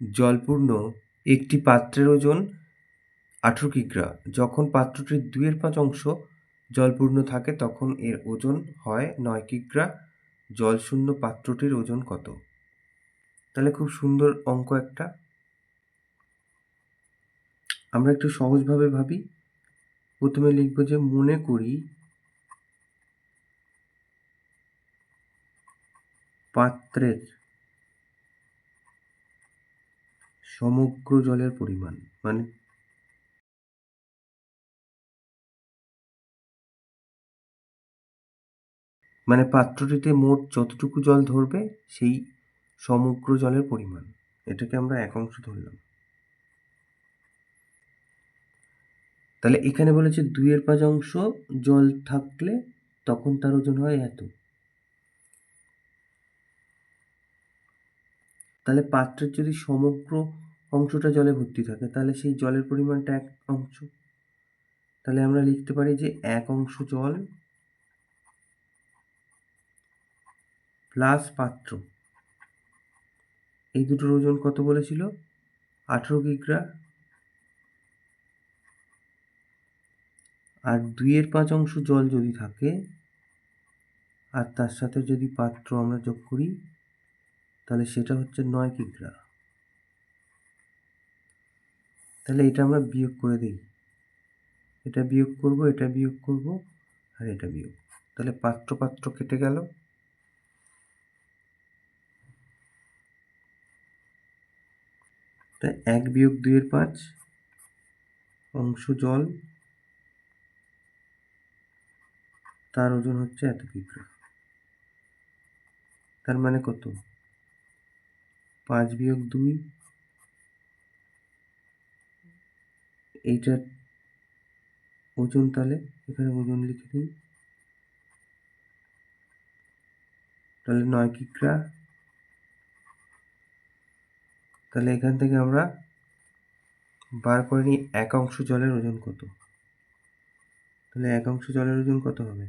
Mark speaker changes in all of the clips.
Speaker 1: জলপূর্ণ একটি পাত্রের ওজন 18 কিগ্রা। যখন পাত্রটির 2/5 অংশ জলপূর্ণ থাকে তখন এর ওজন হয় 9 কিগ্রা। জলশূন্য পাত্রটির ওজন কত? তাহলে খুব সুন্দর অঙ্ক একটা। আমরা একটু সহজভাবে ভাবি। প্রথমে লিখব যে মনে করি পাত্রের সমগ্র জলের পরিমাণ, মানে পাত্রটিতে মোট যতটুকু জল ধরবে সেই সমগ্র জলের পরিমাণ, এটাকে আমরা 1 অংশ ধরলাম। তাহলে এখানে বলেছে 2/5 অংশ জল থাকলে তখন তার ওজন হয় এত। তাহলে পাত্রের যদি সমগ্র অংশটা জলে ভর্তি থাকে তাহলে সেই জলের পরিমাণটা 1 অংশ। তাহলে আমরা লিখতে পারি যে 1 অংশ জল প্লাস পাত্র, এই দুটোর ওজন কত বলেছিল? 18 কিগ্রা। আর 2/5 অংশ জল যদি থাকে আর তার সাথে যদি পাত্র আমরা যোগ করি তাহলে সেটা হচ্ছে 9 কিগ্রা। তাহলে এটা আমরা বিয়োগ করে দিই, এটা বিয়োগ করব, এটা বিয়োগ করব, আর এটা বিয়োগ। তাহলে পাত্র পাত্র কেটে গেল। তাই 1 বিয়োগ 2/5 অংশ জল, তার ওজন হচ্ছে এত কিগ্রা। তার মানে কত? 5 বিয়োগ 2, এইটার ওজন, তাহলে এখানে ওজন লিখে দিই, তাহলে 9 কিগ্রা। তাহলে এখান থেকে আমরা বার করে নিই 1 অংশ জলের ওজন কত। তাহলে 1 অংশ জলের ওজন কত হবে?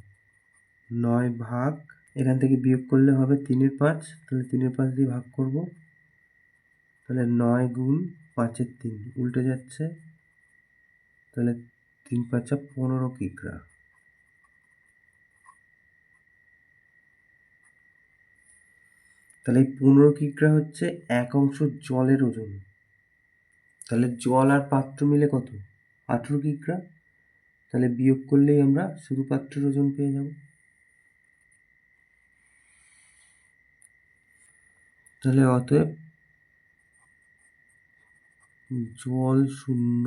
Speaker 1: 9 ভাগ, এখান থেকে বিয়োগ করলে হবে 3/5, তাহলে 3/5 দিয়ে ভাগ করব, তাহলে 9 গুণ 5-এর 3 উল্টে যাচ্ছে, তাহলে 3×5 = 15 কিগ্রা। তাহলে এই 15 কিগ্রা হচ্ছে 1 অংশ জলের ওজন। তাহলে জল আর পাত্র মিলে কত? 18 কিগ্রা। তাহলে বিয়োগ করলেই আমরা শুধু পাত্রের ওজন পেয়ে যাব। তাহলে অতএব জল শূন্য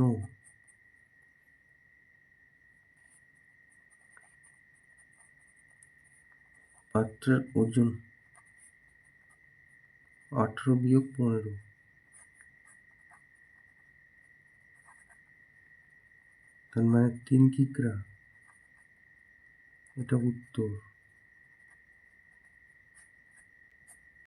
Speaker 1: পাত্রের ওজন 18 বিয়োগ 15, তার মানে 3 কিগ্রা। এটা উত্তর।